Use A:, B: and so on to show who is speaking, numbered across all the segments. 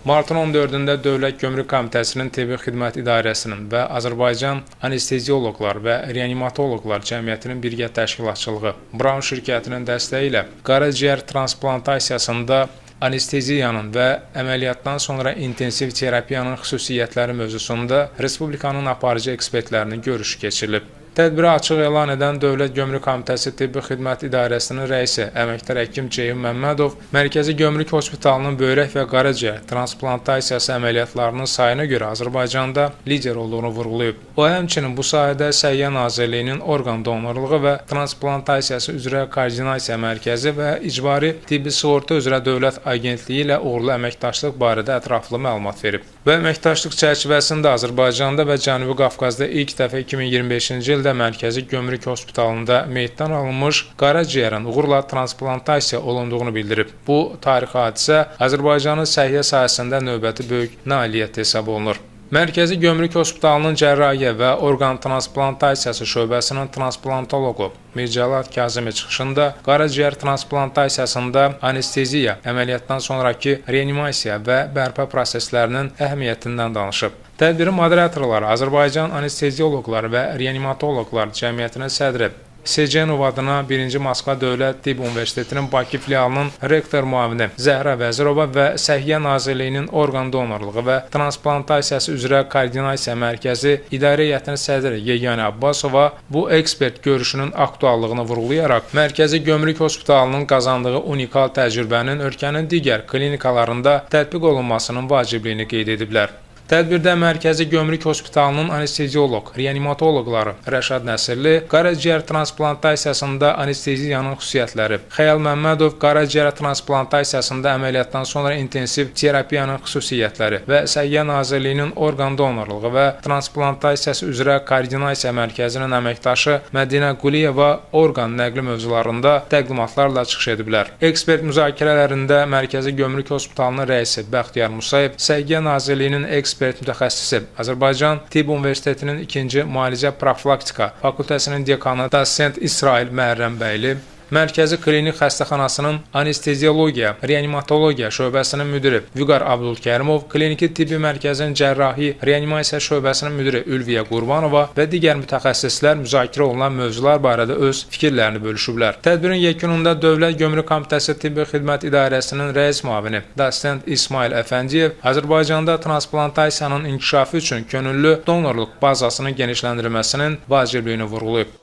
A: Martın 14-də Dövlət Gömrük Komitəsinin Tibbi Xidmət İdarəsinin və Azərbaycan Anestezioloqlar və Reanimatoloqlar Cəmiyyətinin birgə təşkilatçılığı Braun şirkətinin dəstəyi ilə qaraciyər transplantasiyasında anesteziyanın və əməliyyatdan sonra intensiv terapiyanın xüsusiyyətləri mövzusunda Respublikanın aparıcı ekspertlərinin görüşü keçirilib. Tədbiri açıq elan edən Dövlət Gömrük Komitəsi Tibbi Xidmət İdarəsinin rəisi əməkdar həkim Ceyhun Məmmədov Mərkəzi Gömrük Hospitalının böyrək və qaraciyər transplantasiya əməliyyatlarının sayına görə Azərbaycanda lider olduğunu vurğulayıb. O həmçinin bu sahədə Səhiyyə Nazirliyinin orqan donorluğu və transplantasiya üzrə koordinasiya mərkəzi və icbari tibbi sığorta üzrə Dövlət Agentliyi ilə uğurlu əməkdaşlıq barədə ətraflı məlumat verib. Bu əməkdaşlıq çərçivəsində Azərbaycanda və Cənubi Qafqazda ilk dəfə 2025-ci ildə Mərkəzi Gömrük Hospitalında meyitdən alınmış qaraciyərin uğurla transplantasiya olunduğunu bildirib. Bu tarixi hadisə Azərbaycanın səhiyyə sahəsində növbəti böyük nailiyyət hesab olunur. Mərkəzi Gömrük Hospitalının cərrahiyyə və orqan transplantasiyası şöbəsinin transplantoloqu Mircəlat Kazımi çıxışında qaraciyər transplantasiyasında anesteziya, əməliyyatdan sonraki reanimasiya və bərpa proseslərinin əhəmiyyətindən danışıb. Tədbirin moderatorları Azərbaycan Anestezioloqlar və Reanimatoloqlar Cəmiyyətinin sədri Secenov adına 1-ci Moskva Dövlət Tibb Universitetinin Bakı filialının rektor müavini Zəhra Vəzirova və Səhiyyə Nazirliyinin orqan donorluğu və transplantasiya üzrə koordinasiya mərkəzi idarə heyətinin sədri Yeganə Abbasova bu ekspert görüşünün aktuallığını vurğulayaraq Mərkəzi Gömrük Hospitalının qazandığı unikal təcrübənin ölkənin digər klinikalarında tətbiq olunmasının vacibliyini qeyd ediblər. Tədbirdə Mərkəzi Gömrük Hospitalının anestezioloq, reanimatoloqları Rəşad Nəsirli, qaraciyər transplantasiyasında anesteziyanın xüsusiyyətləri, Xəyal Məmmədov, qaraciyər transplantasiyasında əməliyyatdan sonra intensiv terapiyanın xüsusiyyətləri və Səhiyyə Nazirliyinin orqan donorluğu və transplantasiya üzrə koordinasiya mərkəzinin əməkdaşı Mədinə Quliyeva orqan nəqli mövzularında təqdimatlarla çıxış ediblər. Ekspert müzakirələrində Mərkəzi Gömrük Hospitalının rəisi Bəxtiyar Musayev, Səhiyyə Nazirliyinin ekspert mütəxəssisi, Azərbaycan Tibb Universitetinin 2-ci Müalicə Profilaktika Fakültəsinin dekanı Dosent İsrail Məhərrəmbəyli, Mərkəzi Klinik Xəstəxanasının Anesteziologiya, Reanimatologiya şöbəsinin müdiri Vüqar Abdulkərimov, Kliniki Tibbi Mərkəzin Cərrahi Reanimasiya şöbəsinin müdiri Ülviyə Qurbanova və digər mütəxəssislər müzakirə olunan mövzular barədə öz fikirlərini bölüşüblər. Tədbirin yekununda Dövlət Gömrük Komitəsi Tibbi Xidmət İdarəsinin rəis müavini Dosent İsmail Əfəndiyev Azərbaycanda transplantasiyanın inkişafı üçün könüllü donorluq bazasının genişləndirilməsinin vacibliyini vurğulayıb.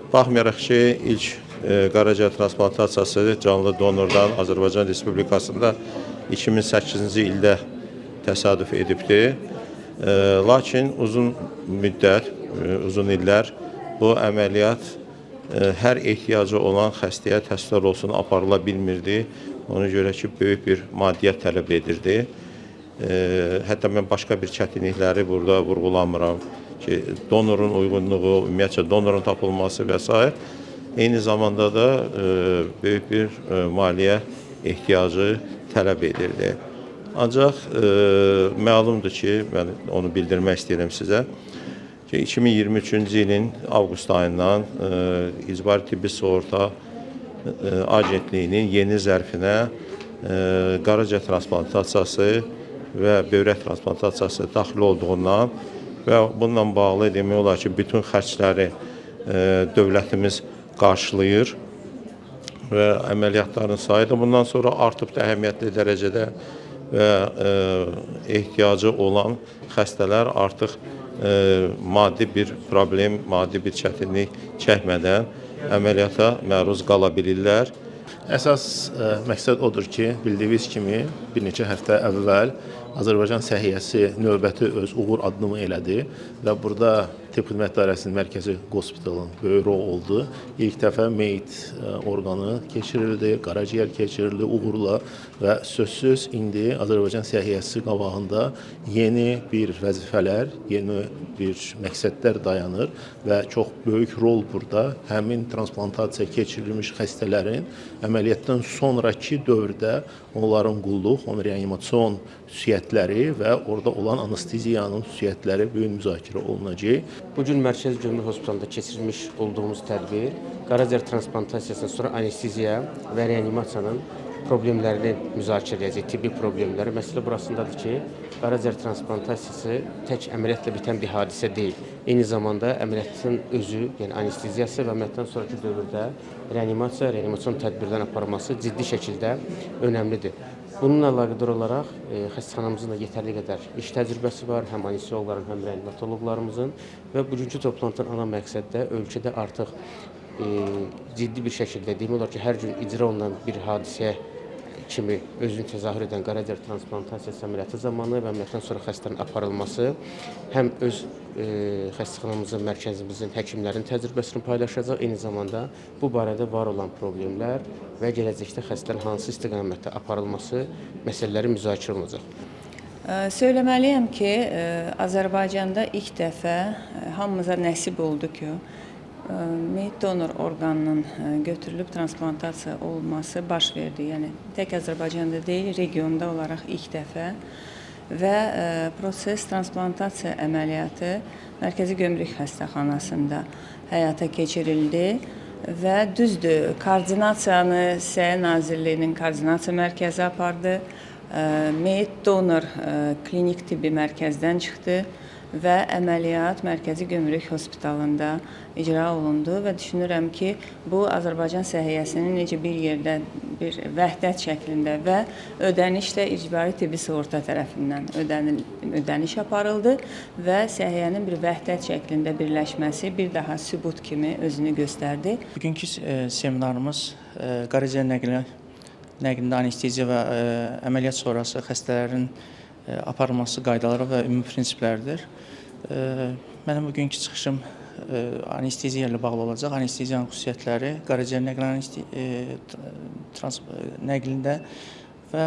B: Baxmayaraq ki, ilk qaraciyər transplantasiyası canlı donordan Azərbaycan Respublikasında 2008-ci ildə təsadüf edibdir. Lakin uzun müddət, uzun illər bu əməliyyat hər ehtiyacı olan xəstəyə təsvir olsun aparıla bilmirdi. Ona görə ki, böyük bir maddiyyət tələb edirdi. Hətta mən başqa bir çətinlikləri burada vurğulamıram ki, donorun uyğunluğu, ümumiyyətcə donorun tapılması və s. Eyni zamanda da böyük bir maliyyə ehtiyacı tələb edirdi. Ancaq məlumdur ki, mən onu bildirmək istəyirəm sizə ki, 2023-cü ilin avqust ayından İcbari Tibbi Sığorta Agentliyinin yeni zərfinə qaraciyər transplantasiyası və böyrək transplantasiyası daxil olduğundan və bununla bağlı demək olar ki, bütün xərcləri dövlətimiz qarşılayır və əməliyyatların sayı da bundan sonra artıb da əhəmiyyətli dərəcədə və ehtiyacı olan xəstələr artıq maddi bir problem, maddi bir çətinlik çəkmədən əməliyyata məruz qala bilirlər.
C: Əsas məqsəd odur ki, bildiyiniz kimi bir neçə həftə əvvəl Azərbaycan səhiyyəsi növbəti öz uğur addımı elədi və burada Tibb Xidmət İdarəsinin Mərkəzi Hospitalın böyrü oldu. İlk dəfə meyit orqanı keçirildi, qaraciyər keçirildi uğurla və sözsüz indi Azərbaycan səhiyyəsi qabağında yeni bir vəzifələr, yeni bir məqsədlər dayanır və çox böyük rol burada həmin transplantasiya keçirilmiş xəstələrin əməliyyatdan sonraki dövrdə onların qulluq, onun reanimasyon xüsusiyyətləri və orada olan anesteziyanın xüsusiyyətləri böyük müzakirə olunacaq.
D: Bugün Mərkəzi Gömrük Hospitalında keçirilmiş olduğumuz tədbir qaraciyər transplantasiyasından sonra anesteziya və reanimasiyanın problemlərini müzakirə edəcək, tibbi problemləri. Məsələ burasındadır ki, qaraciyər transplantasiyası tək əməliyyatla bitən bir hadisə deyil. Eyni zamanda əməliyyatın özü, yəni anesteziyası və əməliyyatdan sonraki dövrdə reanimasyon tədbirlərin aparılması ciddi şəkildə önəmlidir. Bununla əlaqədar olaraq xəstəxanamızın da yetərli qədər iş təcrübəsi var, həm anesteziyoloqların, həm reanimatoloqlarımızın və bugünkü toplantının ana məqsədi də ölkədə artıq ciddi bir şəkildə demək olar ki, hər gün icra olunan bir hadisə kimi özünü təzahür edən qaraciyər transplantasiyası əməliyyatı zamanı və əməliyyatdan sonra xəstənin aparılması həm öz xəstəxanamızın, mərkəzimizin, həkimlərin təcrübəsini paylaşacaq, eyni zamanda bu barədə var olan problemlər və gələcəkdə xəstələrin hansı istiqamətdə aparılması məsələləri müzakirə olunacaq.
E: Söyləməliyəm ki, Azərbaycanda ilk dəfə hamımıza nəsib oldu ki, meyit donor orqanının götürülüb transplantasiya olması baş verdi. Yəni, tək Azərbaycanda deyil, regionda olaraq ilk dəfə və proses transplantasiya əməliyyatı Mərkəzi Gömrük Xəstəxanasında həyata keçirildi və düzdür, koordinasiyanı Səhiyyə Nazirliyinin koordinasiya mərkəzi apardı, meyit donor klinik tibbi mərkəzdən çıxdı və əməliyyat Mərkəzi Gömrük Hospitalında icra olundu və düşünürəm ki, bu Azərbaycan səhiyyəsinin necə bir yerdə bir vəhdət şəklində və ödəniş də icbari tibbi sığorta tərəfindən ödəniş aparıldı və səhiyyənin bir vəhdət şəklində birləşməsi bir daha sübut kimi özünü göstərdi.
F: Bugünkü seminarımız qaraciyər nəqlində anesteziya və əməliyyat sonrası xəstələrin aparılması qaydaları və ümumi prinsiplərdir. Mənim bugünkü çıxışım anesteziya ilə bağlı olacaq. Anesteziyanın xüsusiyyətləri, qaraciyər nəqlində və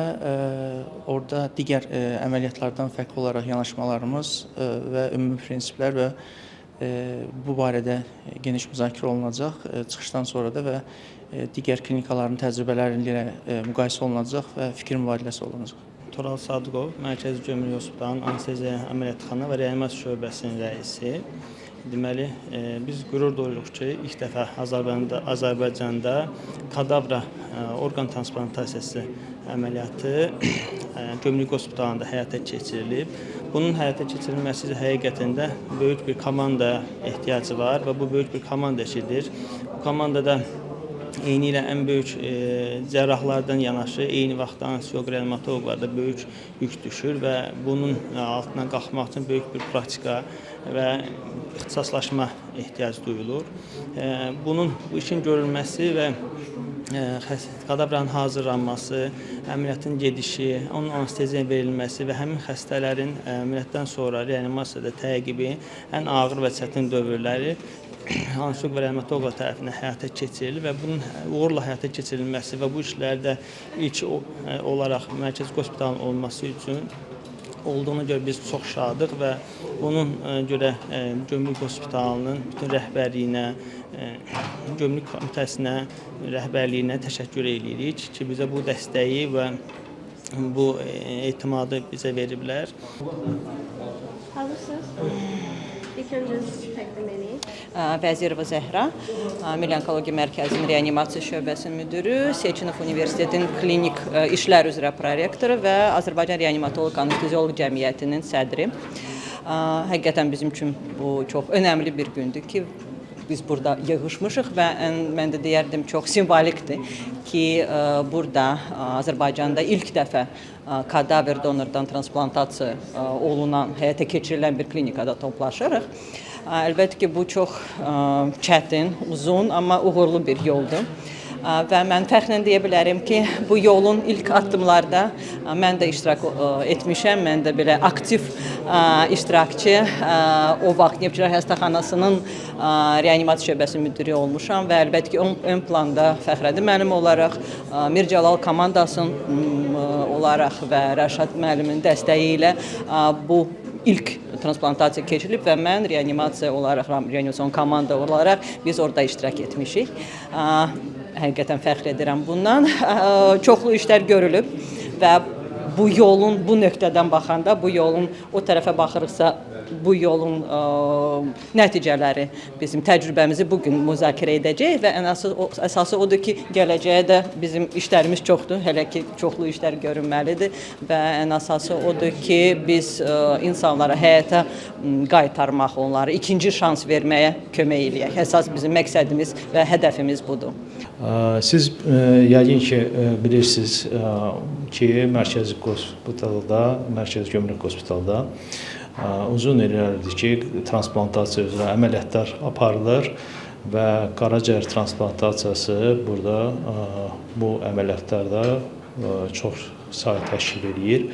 F: orada digər əməliyyatlardan fərqli olaraq yanaşmalarımız və ümumi prinsiplər və bu barədə geniş müzakirə olunacaq. Çıxışdan sonra da və digər klinikaların təcrübələri ilə müqayisə olunacaq və fikir mübadiləsi olunacaq.
G: Tural Sadıqov, Mərkəzi Gömrük Hospitalının anesteziya əməliyyatxana və reanimasiya şöbəsinin rəisi. Deməli, biz qürur duyuruq ki, ilk dəfə Azərbaycanda kadavra orqan transplantasiyası əməliyyatı Gömrük Hospitalında həyata keçirilib. Bunun həyata keçirilməsi həqiqətən də böyük bir komanda ehtiyacı var və bu böyük bir komanda işidir. Bu komandada eyni ilə ən böyük cərrahlardan yanaşı, eyni vaxtda anesteziyoloq, reanimatoloqlar da böyük yük düşür və bunun altından qalxmaq üçün böyük bir praktika və ixtisaslaşma ehtiyac duyulur. Bu işin görülməsi və kadavranın hazırlanması, əməliyyatın gedişi, onun anesteziya verilməsi və həmin xəstələrin əməliyyatdan sonra reanimasiyada təqibi ən ağır və çətin dövrləri anesteziyoloq və reanimatoloqlar tərəfindən həyata keçirilir və bunun uğurla həyata keçirilməsi və bu işlərdə ilk olaraq Mərkəzi Hospitalın olması üçün olduğuna görə biz çox şadıq və bunun görə Gömrük Hospitalının bütün rəhbərliyinə, Gömrük Komitəsinə, rəhbərliyinə təşəkkür edirik ki, bizə bu dəstəyi və bu etimadı bizə veriblər.
H: Hazırsınız? İlk öncə təqdim edeyim.
I: Vəzirova Zəhra, Milli Onkologiya Mərkəzinin reanimasiya şöbəsinin müdürü, Seçinov Universitetinin klinik işlər üzrə prorektoru və Azərbaycan Reanimatoloq Anestezioloq Cəmiyyətinin sədri. Həqiqətən bizim üçün bu çox önəmli bir gündür ki, biz burada yığışmışıq və mən də deyərdim çox simvolikdir ki, burada Azərbaycanda ilk dəfə kadavr donordan transplantasiya olunan, həyata keçirilən bir klinikada toplaşırıq. Əlbəttə ki, bu çox çətin, uzun, amma uğurlu bir yoldur. Və mən fəxrlə deyə bilərəm ki, bu yolun ilk addımlarda mən də iştirak etmişəm, mən də belə aktiv iştirakçı, o vaxt Neftçilər Xəstəxanasının reanimasiya şöbəsi müdiri olmuşam və əlbəttə ki, ön planda fəxrədir mənim olaraq, Mir Cəlal komandasının olaraq və Rəşad müəllimin dəstəyi ilə bu ilk transplantasiya keçirilib və mən reanimasiya olaraq, reanimasyon komanda olaraq biz orada iştirak etmişik. Həqiqətən fəxr edirəm bundan. Çoxlu işlər görülüb və bu yolun, bu nöqtədən baxanda, bu yolun o tərəfə baxırıqsa bu yolun nəticələri, bizim təcrübəmizi bu gün müzakirə edəcəyik və ən əsası odur ki, gələcəyə də bizim işlərimiz çoxdur, hələ ki çoxlu işlər görünməlidir və ən əsası odur ki, biz insanlara həyata qaytarmaq, onlara ikinci şans verməyə kömək eləyək. Əsas bizim məqsədimiz və hədəfimiz budur.
J: Siz yəqin ki bilirsiniz ki, Mərkəzi Hospitalda, Mərkəzi Gömrük Hospitalda uzun illərdir ki, transplantasiya üzrə əməliyyatlar aparılır və qaraciyər transplantasiyası burada bu əməliyyatlarda çox sayı təşkil edir.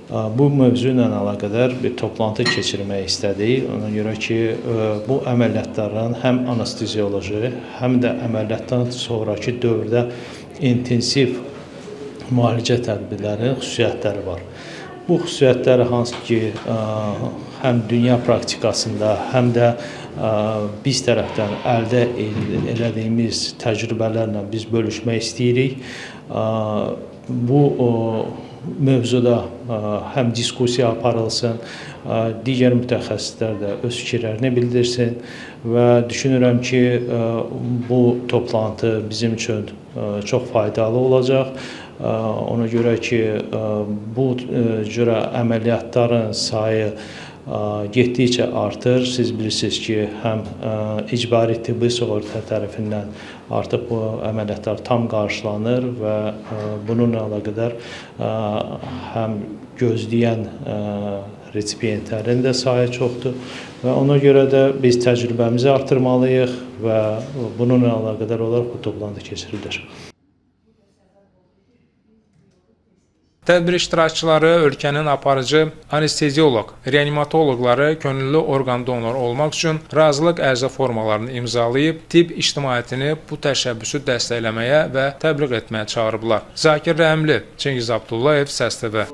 J: Bu mövzu ilə əlaqədar bir toplantı keçirmək istədik. Ona görə ki, bu əməliyyatların həm anestezioloji, həm də əməliyyatdan sonraki dövrdə intensiv müalicə tədbirlərinin xüsusiyyətləri var. Bu xüsusiyyətləri hansı ki, həm dünya praktikasında, həm də biz tərəfdən əldə elədiyimiz təcrübələrlə biz bölüşmək istəyirik. Bu mövzuda həm diskussiya aparılsın, digər mütəxəssislər də öz fikirlərini bildirsin və düşünürəm ki, bu toplantı bizim üçün çox faydalı olacaq. Ona görə ki, bu cürə əməliyyatların sayı getdikcə artır. Siz bilirsiniz ki, həm icbari tibbi sığorta tərəfindən artıq bu əməliyyatlar tam qarşılanır və bununla əlaqədar həm gözləyən resipiyentlərin də sayı çoxdur və ona görə də biz təcrübəmizi artırmalıyıq və bununla əlaqədar olaraq bu toplantı keçirilir.
A: Tədbir iştirakçıları ölkənin aparıcı anestezioloq, reanimatoloqları könüllü orqan donoru olmaq üçün razılıq ərizə formalarını imzalayıb, tibb ictimaiyyətini bu təşəbbüsü dəstəkləməyə və təbliğ etməyə çağırıblar. Zakir Rəhimli, Çingiz Abdullayev, Səs TV.